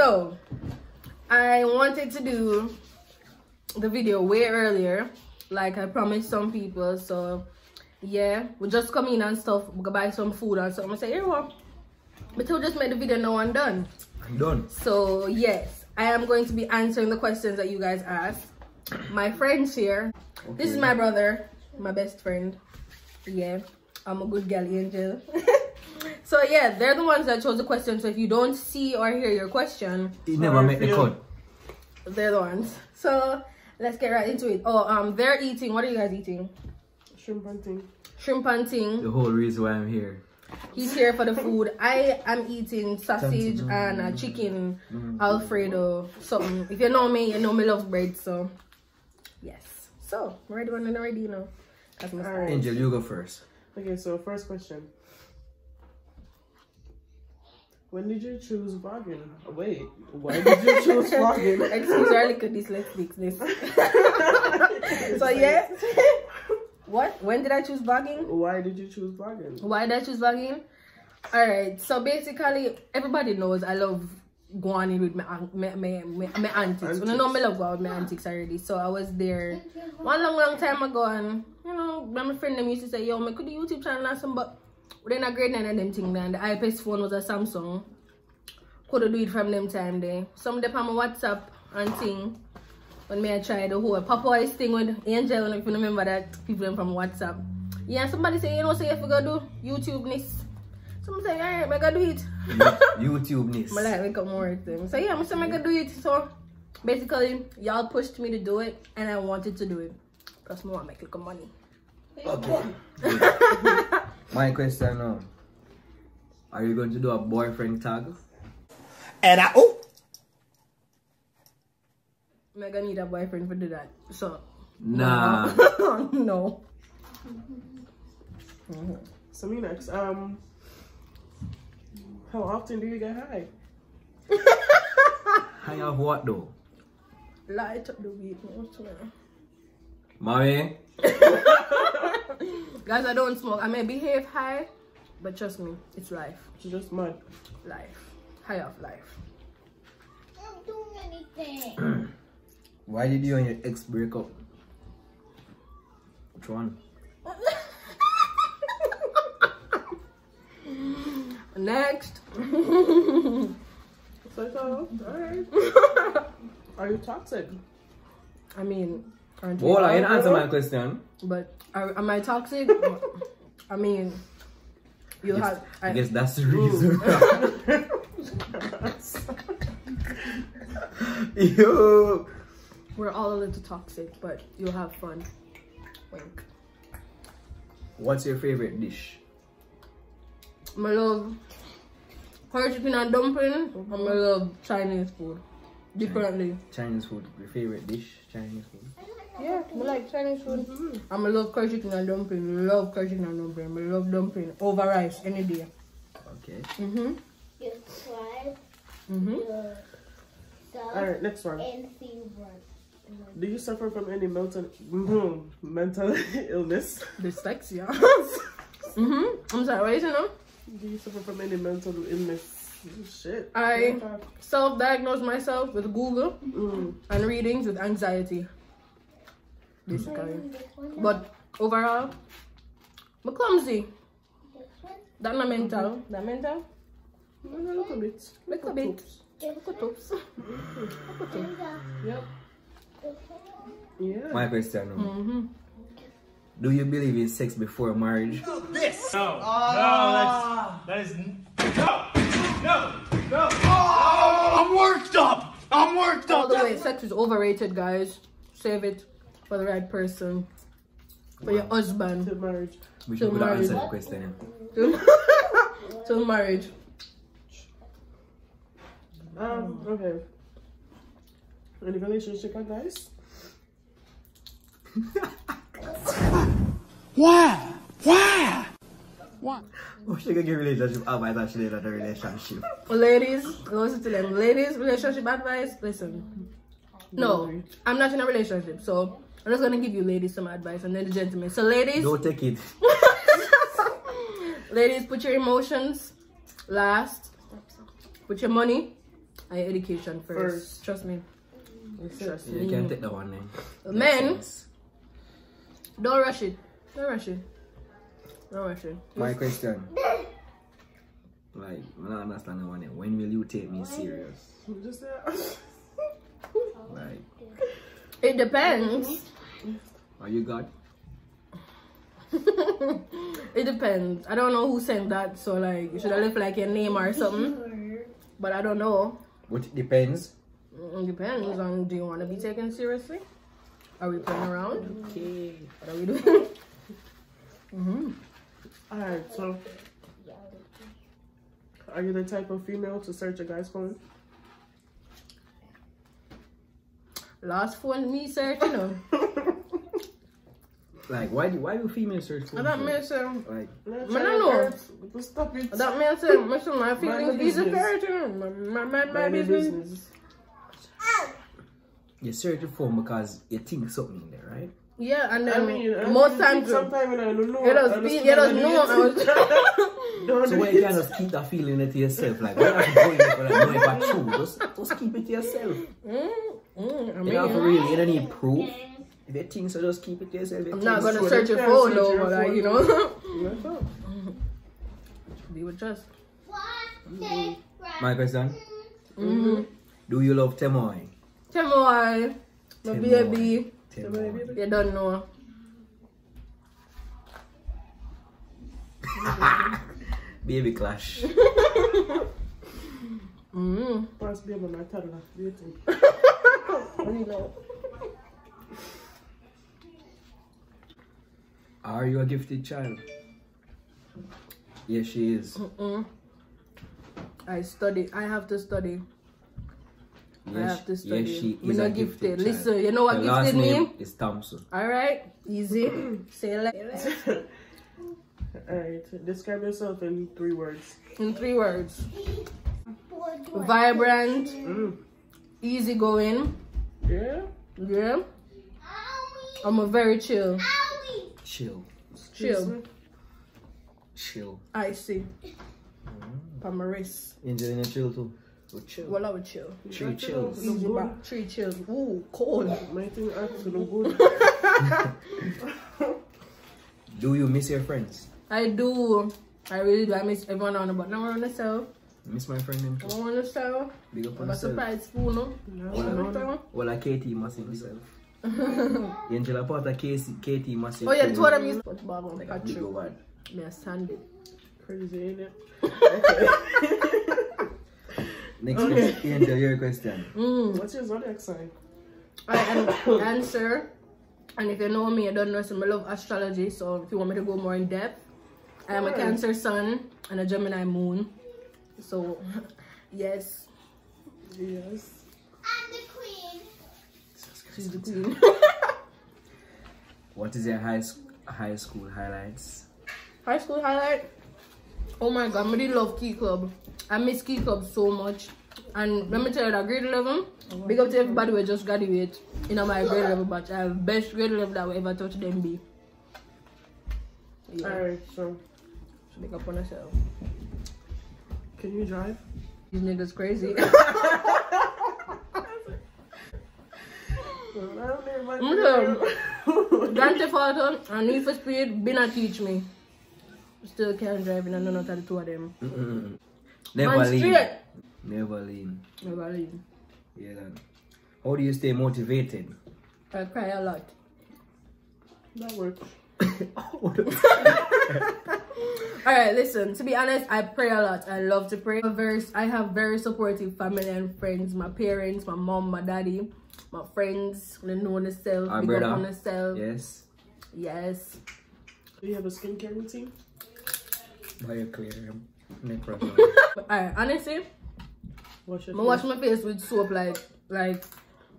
So I wanted to do the video way earlier, like I promised some people. So yeah, we just come in and stuff, we go buy some food and something. I say, you know, but we'll just make the video now and done. I'm done. So yes, I am going to be answering the questions that you guys asked. My friends here. Okay. This is my brother, my best friend. Yeah, I'm a good gal, Angel. So yeah, they're the ones that chose the question. So if you don't see or hear your question, it never make the cut. They're the ones. So let's get right into it. Oh, they're eating. What are you guys eating? Shrimp and ting. Shrimp and ting. The whole reason why I'm here. He's here for the food. I am eating sausage and a chicken Alfredo something. If you know me love bread. So yes. So ready when I'm ready, you know. Right. Angel, you go first. Okay, so first question. When did you choose vlogging? Wait, why did you choose vlogging? Excuse me, look at this. Let's fix this. So yeah. What? When did I choose vlogging? Why did you choose vlogging? Why did I choose vlogging? Alright, so basically, everybody knows I love going in with my antics. You know, I love going with my antics already. So I was there one long time ago, and you know, my friend them used to say, yo, I could do YouTube channel and some, but we didn't grade 9 of them thing then. The IPS phone was a Samsung. Couldn't do it from them time there. Some of them on my WhatsApp and thing. When I tried the whole Papa Boys thing with Angel, if you remember that, people from WhatsApp. Yeah, somebody say, you know, say if we go do YouTube-ness. Someone say, alright, I gotta do it. YouTube-ness. I like make up more things. So yeah, I said I gotta do it. So basically, y'all pushed me to do it, and I wanted to do it. Plus, I want to make a little money. Okay. My question now. Are you going to do a boyfriend tag? And I I'm gonna need a boyfriend for do that. So nah. no. So me next. How often do you get high? High of what though? Light up the weed. Mommy? Guys, I don't smoke. I may behave high, but trust me, it's life. It's just mud. Life. High of life. Don't do anything. Why did you and your ex break up? Which one? Next. So, alright. Are you toxic? I mean, aren't you? Hold on, you didn't answer my question. But am I toxic? I mean, I guess that's the reason. Yo. We're all a little toxic, but you'll have fun. Wink. What's your favorite dish? I love curry chicken and dumpling. And I love Chinese food. Differently. Chinese food. Your favorite dish? Chinese food. Yeah, I like Chinese food. I love curry chicken and dumpling. Love curry chicken and dumpling. I love dumpling over rice any day. Okay. You try. Alright, next one. And fever. Do you suffer from any mental illness? Dyslexia. I'm sorry, what is it now? Do you suffer from any mental illness? Shit. I self-diagnosed myself with Google and readings with anxiety. Basically. But overall, I'm clumsy. That's not mental. That mental? A little bit. Little bit. Little Yep. Yeah. My question. Do you believe in sex before marriage? This. No. That is no. I'm worked up. All the way, sex is overrated, guys. Save it for the right person. For your husband. To marriage. We should answer the question. To marriage. Okay. Any relationship advice? Why? Oh, she can give relationship advice actually not a relationship. Ladies, listen to them. Ladies, relationship advice, listen. No, I'm not in a relationship, so I'm just gonna give you ladies some advice and then the gentlemen. So ladies, don't take it. Ladies, put your emotions last. Put your money and your education first. Trust me. Trust me. You can take that one then. Men, don't rush it. Don't rush it. Don't rush it. My question. Like, I don't understand the one. When will you take me serious? Just Like, it depends. are you God? It depends. I don't know who sent that, so like you should have left like your name or something. But I don't know. But it depends. It depends on, do you want to be taken seriously? Are we playing around? Okay. What are we doing? Alright, so are you the type of female to search a guy's phone? Last phone me search, you know. Like, why do females search for? That means like, I don't know. Stop it. That means my feelings is a my business. you search your phone because you think something in there, right? Yeah, and then I mean, most times sometimes when I don't know, you just know I was So why you can't just keep that feeling it to yourself? Like, why not go in there for like, know if it's true? Just keep it to yourself. I You mean, don't really, you don't need proof. If you think so, just keep it to yourself. I'm not gonna search your phone though, but like, you know. Be with trust. My question. Do you love Temoy? Temoy, my baby. Temoy. You don't know. Baby clash. Pass baby my toddler. Do you think? You know. Are you a gifted child? Yes, she is. I study. I have to study. Yes, I have to study. Yes, she Me is not a gifted child. Listen, you know what the last gifted name mean? is Thompson. Alright, easy. Say like Alright, describe yourself in 3 words. in 3 words. Vibrant, easygoing. Yeah? Yeah. I'm a very chill. Chill. Chill. Chill. I see. Pamaris. Angel in a chill too. So chill. Well, I would chill. 3 chills. Easy back. 3 chills. Ooh, cold. My thing absolutely good. Do you miss your friends? I do. I really do. I miss everyone on, but now we're on the cell. Miss my friend them too. I'm on the cell. Big up on I'm a yourself. surprise spoon, no? Well, like Katie must himself. Angela part of Katie must. Oh yeah, 2 of them is but bag on Like the a big true. one. Me a Sunday. Crazy, ain't it? Next question. Angel, your question. What's your zodiac sign? I am Cancer. And if you know me, I don't know, so I love astrology. So if you want me to go more in depth, I am a Cancer sun and a Gemini moon. So, yes. Yes. I'm the queen. She's the queen. What is your high school highlights? High school highlight? Oh my god, I really love Key Club. I miss Key Club so much. And let me tell you that grade 11, big up to everybody who just graduate in my grade 11 batch. I have best grade 11 that will ever touch them be. Yeah. Alright, so Big up on yourself. can you drive? These niggas crazy. Grand Theft Auto and Need for Speed, Bina teach me. Still can't drive and none of the 2 of them. Never Man, lean. straight. Never lean. Never leave. Yeah. Then. How do you stay motivated? I cry a lot. That works. Alright, listen, to be honest, I pray a lot. I love to pray. I have very supportive family and friends. My parents, my mom, my daddy, my friends, they know themselves, Our big brother. up on themselves. Yes. Yes. Do you have a skincare routine? Bioclear. But alright, honestly, Wash I your wash face. my face with soap like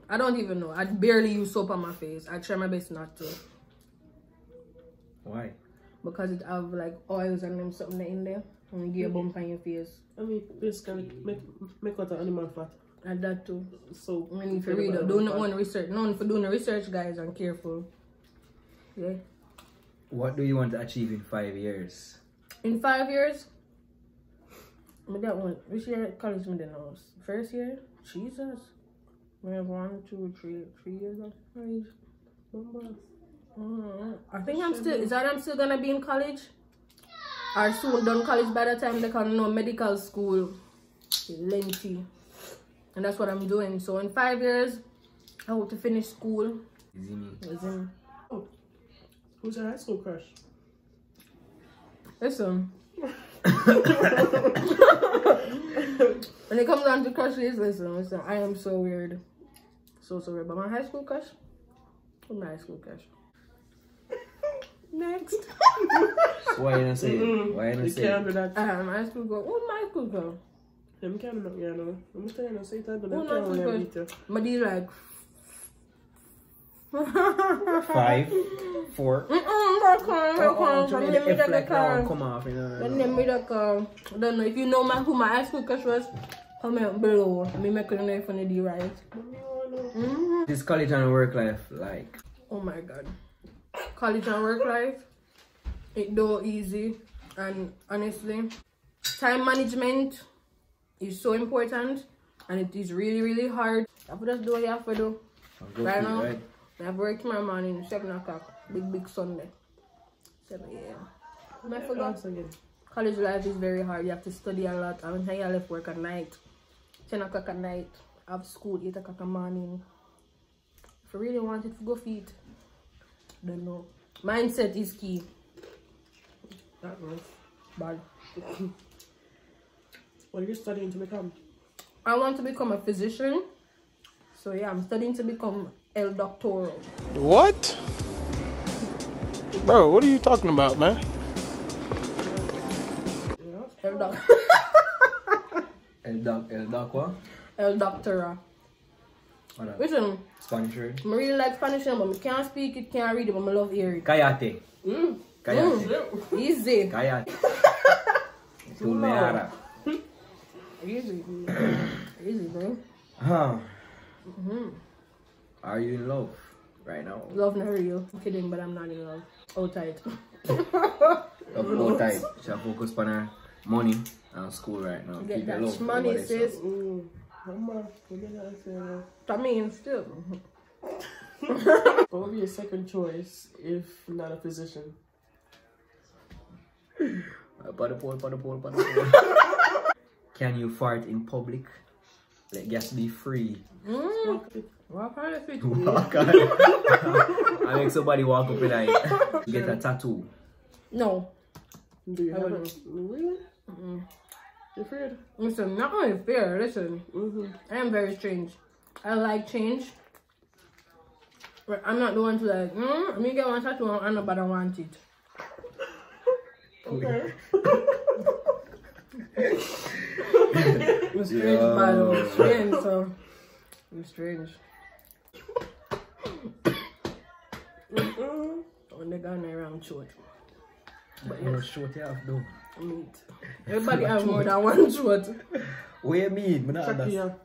I don't even know. I barely use soap on my face. I try my best not to. Why? Because it have like oils and them something in there. And you get a bump on your face. I mean, basically, make out the animal fat. And that too. So, I mean, if you read it, do not want research. No, for doing the research, guys, and careful. Yeah. What do you want to achieve in 5 years? In 5 years, Me that one. Which year college me then now? First year? Jesus. We have 1, 2, 3 years of college. I think I'm still. Is that I'm still gonna be in college? Or soon done college by the time they can know medical school. Lengthy. And that's what I'm doing. So in 5 years, I hope to finish school. Oh. Who's your high school crush? Listen. When it comes down to crushes, listen, I am so weird. So weird. But my high school crush? Who's my high school crush? Next. So why you not say it? Why you not say it? My high school girl. Who's my high school girl? I'm kind of, you know. I'm saying I say that, but Who's I'm my kind school of girl? But these like 5, 4. Come off, you know. I don't know if you know who my high school crush was. Comment below. Me make you know if you do right. This college and work life, like. Oh my god. College and work life, it do easy, and honestly, time management is so important, and it is really hard. You have to just do what you have to do. Right now, I have work tomorrow morning, 7 o'clock, big Sunday. 7 a.m. I forgot again. College life is very hard. You have to study a lot. I mean, I left work at night, 10 o'clock at night. I have school 8 o'clock in the morning. If you really want it, go feed. Don't know. Mindset is key. That was Bad. What are you studying to become? I want to become a physician. So yeah, I'm studying to become El Doctoro. What? Bro, what are you talking about, man? El Doc. El Doc what? El Doctora. Listen, Spanish word? I really like Spanish, but I can't speak it, can't read it, but I love hearing it. Cállate. Cállate. Easy. Cállate. Tu me hará. Easy. Easy, bro. Huh. Are you in love right now? Love not real. I'm kidding, but I'm not in love. Oh, tight. Love tight. She'll focus on her money and school right now. Get Keep that your love. money, sis. I mean, still. What would be your second choice if not a physician? Can you fart in public? Like, just be free. Walk on the street. Walk on. I make somebody walk up and I get a tattoo. No. Do you have it? Really? You're afraid? Listen, not only fair, listen. I am very strange. I like change. But I'm not the one to like, let me get one tattoo and nobody want it. Okay. I'm strange, bad. I'm strange, so. I'm strange. When they gone around short. But you know, short you have though. Meat. Everybody have more than one short. What do you mean? Shakira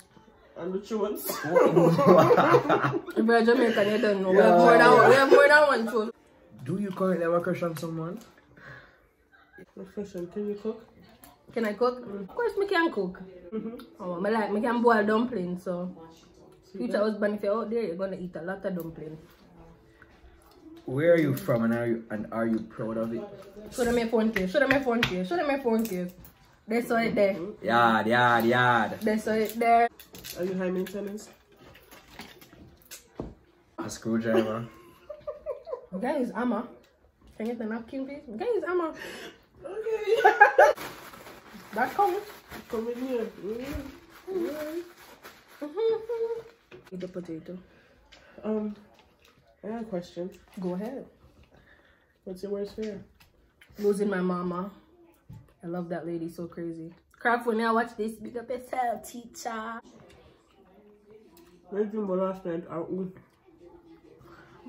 and the shorts. If you're Jamaican, you don't know. We have more than one short. Do you currently have a crush on someone? Question, can you cook? Can I cook? Of course, I can cook. Oh, I can boil dumplings, so future husband, if you're out there, you're gonna eat a lot of dumplings. Where are you from and are you proud of it? Show them my phone case. Show them my phone case. Show them my phone case. They saw it there. Yard. They saw it there. Are you high maintenance? A screwdriver. Guy is Amma. Can you get the napkin, please? Guy is Amma. Okay. That counts. Come in here. Eat the potato. I have a question. Go ahead. What's your worst fear? Losing my mama. I love that lady so crazy. Crap, when I watch this, big up yourself, teacher. What dream about last night?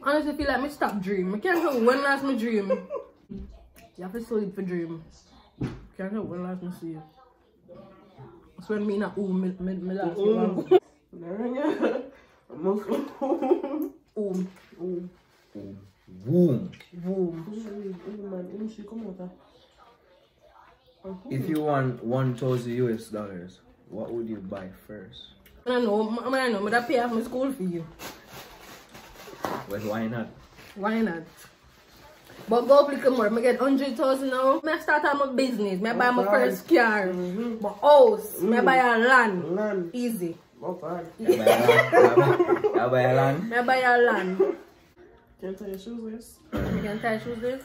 Honestly, I feel like I stop dream. I can't tell when last my dream. You have to sleep for dream. Can't tell when last my sleep. That's when me not me last one. If you won $1,000, what would you buy first? I don't know. I know. But I pay off my school fee. Well, why not? Why not? But go click more. I get 100,000 now. I start on my business. I buy my first car. My house. I buy a land. Easy. I buy a land. I buy a land. Can't tie your shoes, You can tie shoes this?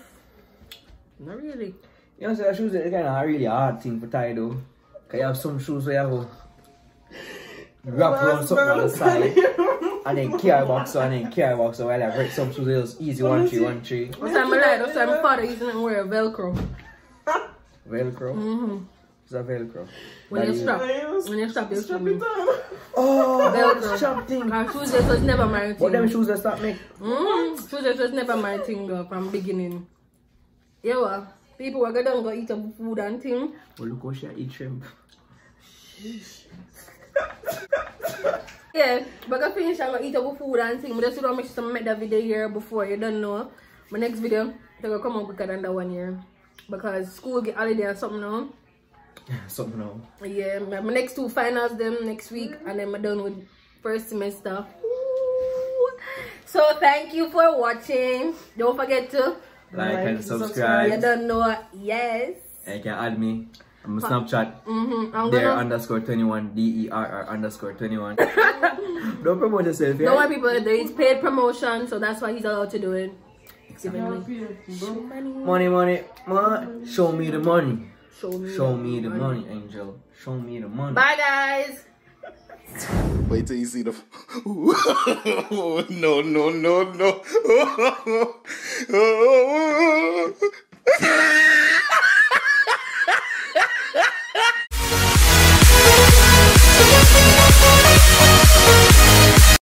Not really. You know, so shoes is kind of a really hard thing for tie though. Because you have some shoes where you have wrap around something on the side. And then carry box and then carry box. So while I break some shoes, it's easy 1 3 1 3. That's why I like. That's why my father used to wear Velcro. Velcro? It's a Velcro. When you strap your Strap shoes. it down. Oh, Velcro. strap thing. And shoes that was never my thing. What them shoes that start make? Shoes that was never my thing though, from beginning. Yeah, well, people were gonna go eat up food and thing. Oh, look how she eat shrimp. Yeah, but I finish and go eat up food and thing. But just don't make some make that video here before you don't know. My next video they will come out quicker than that 1 year. Because school get holiday or something now. Something now. Yeah, my next 2 finals them next week and then I'm done with first semester. Ooh. So thank you for watching. Don't forget to Like and subscribe. You don't know, yes. And you can add me. I'm a Snapchat. I'm There gonna _21 DERR_21. Don't promote yourself, yeah? don't want people there is paid promotion, so that's why he's allowed to do it. Money. Show me the money. Show me the money, Angel. Show me the money. Bye guys. Wait till you see the. No.